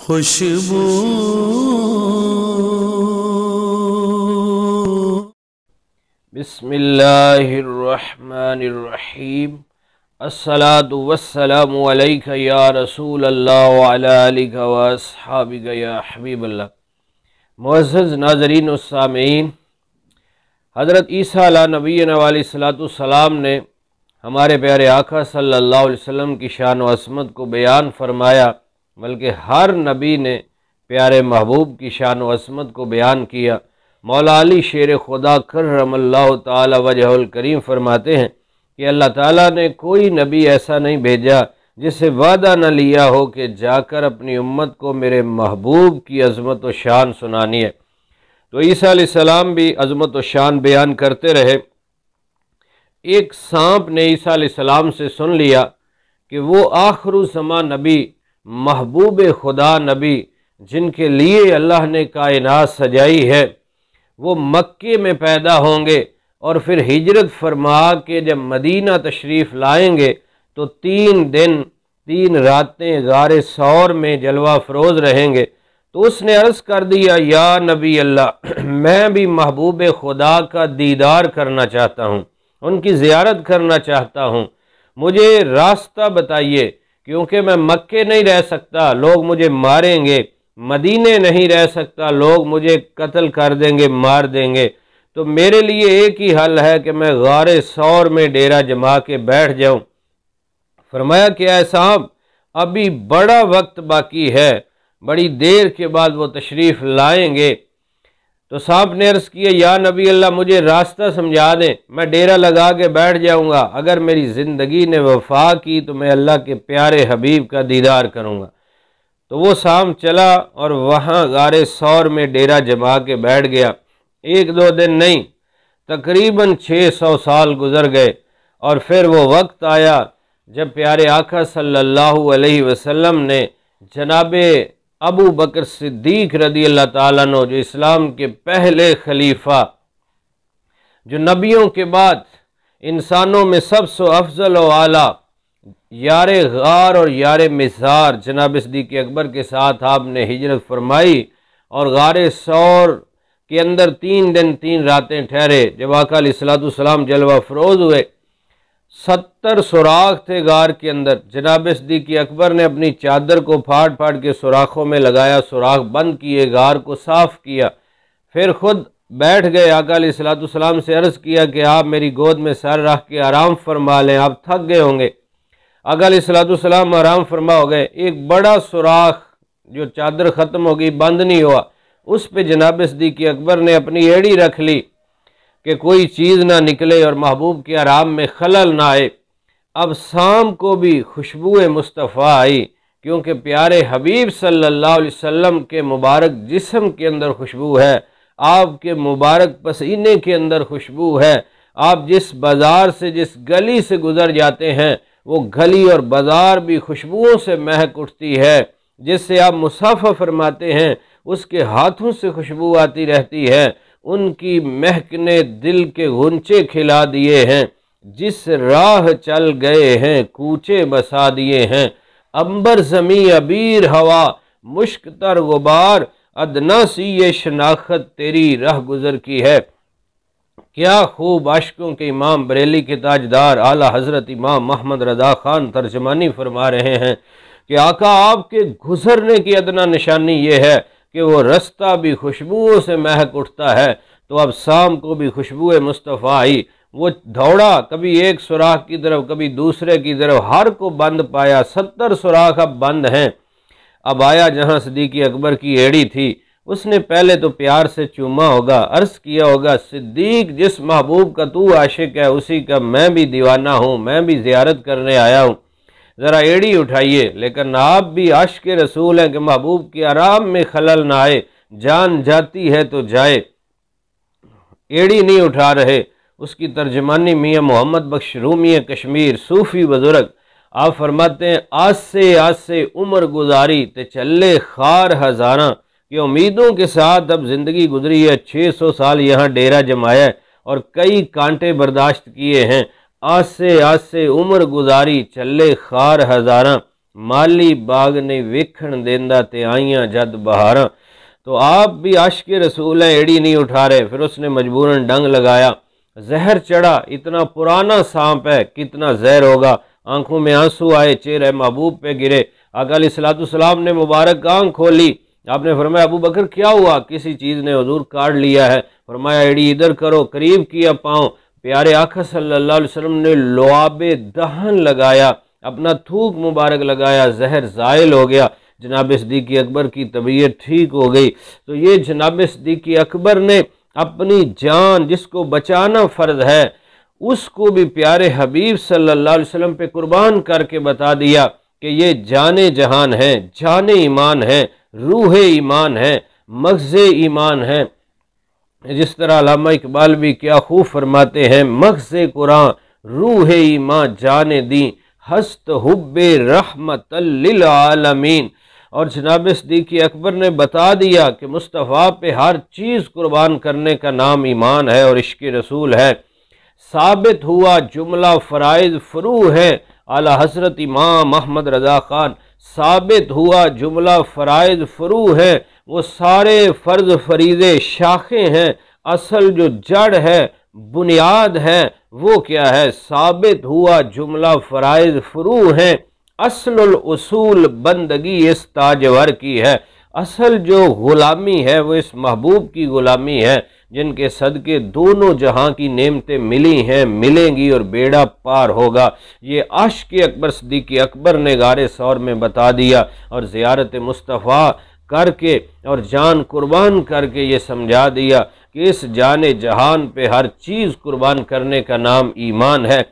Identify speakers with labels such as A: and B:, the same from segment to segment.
A: خوشبو
B: بسم اللہ الرحمن الرحیم الصلاۃ والسلام علیک یا رسول اللہ وعلی آلک و اصحابک یا حبیب اللہ۔ معزز ناظرین و سامعین، حضرت عیسیٰ علیہ نبینا علیہ الصلوۃ والسلام نے ہمارے پیارے آقا صلی اللہ علیہ وسلم کی شان و عظمت کو بیان فرمایا، بلکہ ہر نبی نے پیارے محبوب کی شان و عظمت کو بیان کیا۔ مولا علی شیر خدا کرم اللہ تعالی وجہ الکریم فرماتے ہیں کہ اللہ تعالیٰ نے کوئی نبی ایسا نہیں بھیجا جس سے وعدہ نہ لیا ہو کہ جا کر اپنی امت کو میرے محبوب کی عظمت و شان سنانی ہے۔ تو عیسیٰ علیہ السلام بھی عظمت و شان بیان کرتے رہے۔ ایک سانپ نے عیسیٰ علیہ السلام سے سن لیا کہ وہ آخر الزمان نبی، محبوب خدا نبی، جن کے لیے اللہ نے کائنات سجائی ہے، وہ مکے میں پیدا ہوں گے اور پھر ہجرت فرما کے جب مدینہ تشریف لائیں گے تو 3 دن 3 راتیں غار ثور میں جلوہ فروز رہیں گے۔ تو اس نے عرض کر دیا، یا نبی اللہ، میں بھی محبوب خدا کا دیدار کرنا چاہتا ہوں، ان کی زیارت کرنا چاہتا ہوں، مجھے راستہ بتائیے، کیونکہ میں مکے نہیں رہ سکتا، لوگ مجھے ماریں گے، مدینے نہیں رہ سکتا، لوگ مجھے قتل کر دیں گے، مار دیں گے، تو میرے لیے ایک ہی حل ہے کہ میں غار ثور میں ڈیرا جما کے بیٹھ جاؤں۔ فرمایا کہ اے صاحب، ابھی بڑا وقت باقی ہے، بڑی دیر کے بعد وہ تشریف لائیں گے۔ تو سانپ نے عرض کیا، یا نبی اللہ، مجھے راستہ سمجھا دیں، میں ڈیرا لگا کے بیٹھ جاؤں گا، اگر میری زندگی نے وفا کی تو میں اللہ کے پیارے حبیب کا دیدار کروں گا۔ تو وہ سانپ چلا اور وہاں غار ثور میں ڈیرا جما کے بیٹھ گیا۔ 1-2 دن نہیں، تقریباً 600 سال گزر گئے، اور پھر وہ وقت آیا جب پیارے آقا صلی اللہ علیہ وسلم نے جناب ابو بکر صدیق رضی اللہ تعالیٰ عنہ، جو اسلام کے پہلے خلیفہ، جو نبیوں کے بعد انسانوں میں سب سے افضل و اعلیٰ، یار غار اور یار مزار جناب صدیق اکبر کے ساتھ آپ نے ہجرت فرمائی اور غار ثور کے اندر 3 دن 3 راتیں ٹھہرے۔ جب آقا علیہ الصلوۃ والسلام جلوہ فروز ہوئے، 70 سوراخ تھے غار کے اندر۔ جناب صدیق اکبر نے اپنی چادر کو پھاڑ پھاڑ کے سوراخوں میں لگایا، سوراخ بند کیے، غار کو صاف کیا، پھر خود بیٹھ گئے۔ آقا علیہ الصلوۃ والسلام سے عرض کیا کہ آپ میری گود میں سر رکھ کے آرام فرما لیں، آپ تھک گئے ہوں گے۔ آقا علیہ الصلوۃ والسلام آرام فرما ہو گئے۔ ایک بڑا سوراخ جو چادر ختم ہو گئی، بند نہیں ہوا، اس پہ جناب صدیق اکبر نے اپنی ایڑی رکھ لی کہ کوئی چیز نہ نکلے اور محبوب کے آرام میں خلل نہ آئے۔ اب سانپ کو بھی خوشبو مصطفیٰ آئی، کیونکہ پیارے حبیب صلی اللہ علیہ وسلم کے مبارک جسم کے اندر خوشبو ہے، آپ کے مبارک پسینے کے اندر خوشبو ہے۔ آپ جس بازار سے، جس گلی سے گزر جاتے ہیں، وہ گلی اور بازار بھی خوشبوؤں سے مہک اٹھتی ہے۔ جس سے آپ مصافحہ فرماتے ہیں، اس کے ہاتھوں سے خوشبو آتی رہتی ہے، ان کی مہک نے دل کے غنچے کھلا دیے ہیں۔ جس راہ چل گئے ہیں، کوچے بسا دیے ہیں، عنبر زمیں عبیر ہوا، مشک تر غبار، ادنا سی یہ شناخت تیری رہ گزر کی ہے۔ کیا خوب عاشقوں کے امام بریلی کے تاجدار اعلیٰ حضرت امام محمد رضا خان ترجمانی فرما رہے ہیں کہ آقا آپ کے گزرنے کی ادنا نشانی یہ ہے کہ وہ رستہ بھی خوشبوؤں سے مہک اٹھتا ہے۔ تو اب سانپ کو بھی خوشبو مصطفیٰ آئی، وہ دوڑا، کبھی ایک سوراخ کی طرف، کبھی دوسرے کی طرف، ہر کو بند پایا۔ 70 سوراخ اب بند ہیں۔ اب آیا جہاں صدیق اکبر کی ایڑی تھی، اس نے پہلے تو پیار سے چوما ہوگا، عرض کیا ہوگا، صدیق، جس محبوب کا تو عاشق ہے اسی کا میں بھی دیوانہ ہوں، میں بھی زیارت کرنے آیا ہوں، ذرا ایڑی اٹھائیے۔ لیکن آپ بھی عاشق رسول ہیں کہ محبوب کے آرام میں خلل نہ آئے، جان جاتی ہے تو جائے، ایڑی نہیں اٹھا رہے۔ اس کی ترجمانی میاں محمد بخش رومی کشمیر، صوفی بزرگ، آپ فرماتے ہیں، آج سے عمر گزاری تے چلے خار ہزاراں، کہ امیدوں کے ساتھ اب زندگی گزری ہے، 600 سال یہاں ڈیرا جمایا ہے اور کئی کانٹے برداشت کیے ہیں۔ آج سے عمر گزاری چلے خار ہزاراں، माली बाग ने वेखण देंदा ते आइयां जद बहारां। तो आप भी आशिक रसूल हैं, एड़ी नहीं उठा रहे। फिर उसने मजबूरन डंग लगाया, जहर चढ़ा, इतना पुराना सांप है, कितना जहर होगा। आंखों में आंसू आए, चेहरे महबूब पे गिरे। आका अलैहिस्सलाम ने मुबारक आंख खोली। आपने फरमाया, अबू बकर क्या हुआ? किसी चीज़ ने हुजूर काट लिया है। फरमाया, एड़ी इधर करो। करीब किया पाँव। प्यारे आका सल्लल्लाहु अलैहि वसल्लम ने लुआबे दहन लगाया, अपना थूक मुबारक लगाया, जहर ज़ाइल हो गया। जनाब सिद्दीक़ अकबर की तबीयत ठीक हो गई। तो ये जनाब सिद्दीक़ अकबर ने अपनी जान, जिसको बचाना फ़र्ज है, उसको भी प्यारे हबीब सल्लल्लाहु अलैहि वसल्लम पे कुर्बान करके बता दिया कि ये जाने जहान है, जाने ईमान है, रूह ईमान है, मग़ज़ ईमान है। जिस तरह अल्लामा इकबाल भी क्या खूब फरमाते हैं, मग़ज़ कुरान रूह ईमान जाने दी, हस्त हुब्बे रहमतल लिल आलमीन। और जनाब सिद्दीक़ अकबर ने बता दिया कि मुस्तफ़ा पे हर चीज़ कुर्बान करने का नाम ईमान है और इश्क़ रसूल है। साबित हुआ जुमला फ़राइज़ फ़ुरू है, आला हज़रत इमाम अहमद रज़ा ख़ान। साबित हुआ जुमला फ़राइज़ फ़ुरू है, वो सारे फ़र्ज़ फ़रीज़े शाखें हैं, असल जो जड़ है, बुनियाद है, वो क्या है? साबित हुआ जुमला फ़राइज़ फ़ुरू है, असलुल उसूल बंदगी इस ताजवर की है। असल जो ग़ुलामी है वो इस महबूब की ग़ुलामी है, जिनके सदके दोनों जहां की नेमतें मिली हैं, मिलेंगी और बेड़ा पार होगा। ये आशिक़ अकबर सिद्दीक़ अकबर ने गारे सौर में बता दिया और ज़ियारत मुस्तफ़ा करके और जान कुर्बान करके ये समझा दिया कि इस जाने जहान पे हर चीज़ कुर्बान करने का नाम ईमान है।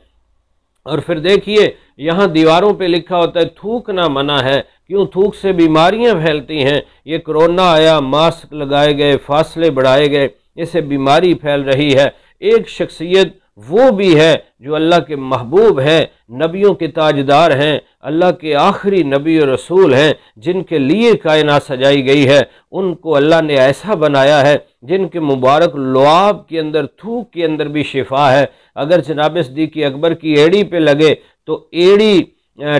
B: और फिर देखिए, यहाँ दीवारों पे लिखा होता है थूकना मना है। क्यों? थूक से बीमारियाँ फैलती हैं। ये कोरोना आया, मास्क लगाए गए, फासले बढ़ाए गए, इससे बीमारी फैल रही है। एक शख्सियत वो भी है जो अल्लाह के महबूब हैं, नबियों के ताजदार हैं, अल्लाह के आखिरी नबी और रसूल हैं, जिनके लिए कायनात सजाई गई है। उनको अल्लाह ने ऐसा बनाया है जिनके मुबारक लुआब के अंदर, थूक के अंदर भी शिफा है। अगर जनाब सिद्दीक़ अकबर की एड़ी पे लगे तो एड़ी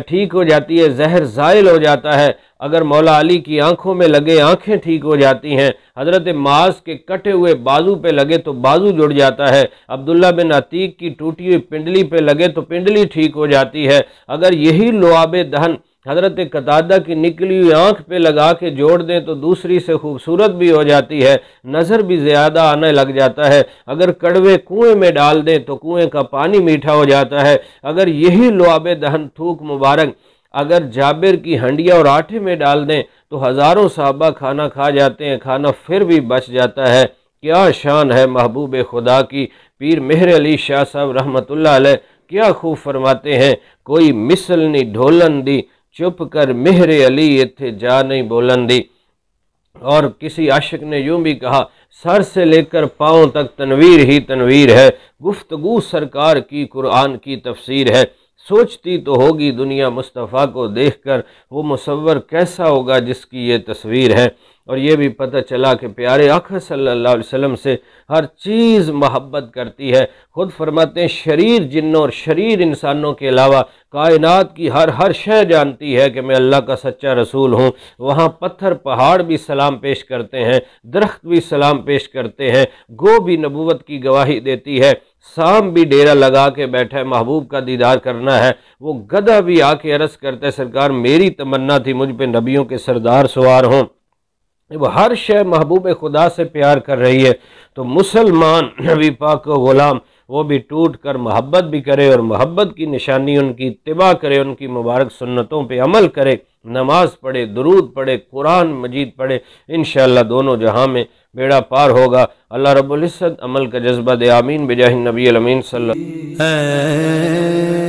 B: ठीक हो जाती है, जहर ज़ाइल हो जाता है। अगर मौला अली की आंखों में लगे, आंखें ठीक हो जाती हैं। हज़रत माज के कटे हुए बाजू पे लगे तो बाजू जुड़ जाता है। अब्दुल्ला बिन अतीक की टूटी हुई पिंडली पे लगे तो पिंडली ठीक हो जाती है। अगर यही लुआबे दहन हज़रत कतादा की निकली हुई आँख पे लगा के जोड़ दें तो दूसरी से खूबसूरत भी हो जाती है, नज़र भी ज़्यादा आने लग जाता है। अगर कड़वे कुएं में डाल दें तो कुएं का पानी मीठा हो जाता है। अगर यही लुआबे दहन थूक मुबारक अगर जाबिर की हंडिया और आटे में डाल दें तो हज़ारों साहबा खाना खा जाते हैं, खाना फिर भी बच जाता है। क्या शान है महबूब खुदा की। पीर मेहर अली शाह साहब रहमतुल्लाह अलैह क्या खूब फरमाते हैं, कोई मिसल नहीं ढोलन दी, चुप कर मेहर अली इत्थे जा नहीं बोलन दी। और किसी आशिक ने यूं भी कहा, सर से लेकर पाँव तक तनवीर ही तनवीर है, गुफ्तगू सरकार की कुरान की तफसीर है। सोचती तो होगी दुनिया मुस्तफ़ा को देखकर, वो मुसव्वर कैसा होगा जिसकी ये तस्वीर है। और ये भी पता चला कि प्यारे आका सल्लल्लाहु अलैहि वसल्लम से हर चीज़ मोहब्बत करती है। खुद फरमाते हैं, शरीर जिन्नों और शरीर इंसानों के अलावा कायनात की हर शय जानती है कि मैं अल्लाह का सच्चा रसूल हूँ। वहाँ पत्थर पहाड़ भी सलाम पेश करते हैं, दरख्त भी सलाम पेश करते हैं, गो भी नबूवत की गवाही देती है, सांप भी डेरा लगा के बैठा है, महबूब का दीदार करना है। वो गधा भी आके अर्ज़ करता है, सरकार मेरी तमन्ना थी मुझ पे नबियों के सरदार सवार हों। वो हर शय महबूब खुदा से प्यार कर रही है। तो मुसलमान नबी पाक को ग़ुलाम वो भी टूट कर मोहब्बत भी करे और मोहब्बत की निशानी उनकी इत्तिबा करे, उनकी मुबारक सुन्नतों पे अमल करे, नमाज पढ़े, दुरूद पढ़े, कुरान मजीद पढ़े। इंशाअल्लाह दोनों जहां में बेड़ा पार होगा। अल्लाह रब्बुल इज़्ज़त अमल का जज्बा दे। आमीन बिजाहिन नबी अमीन सल्लल्लाहु अलैहि वसल्लम।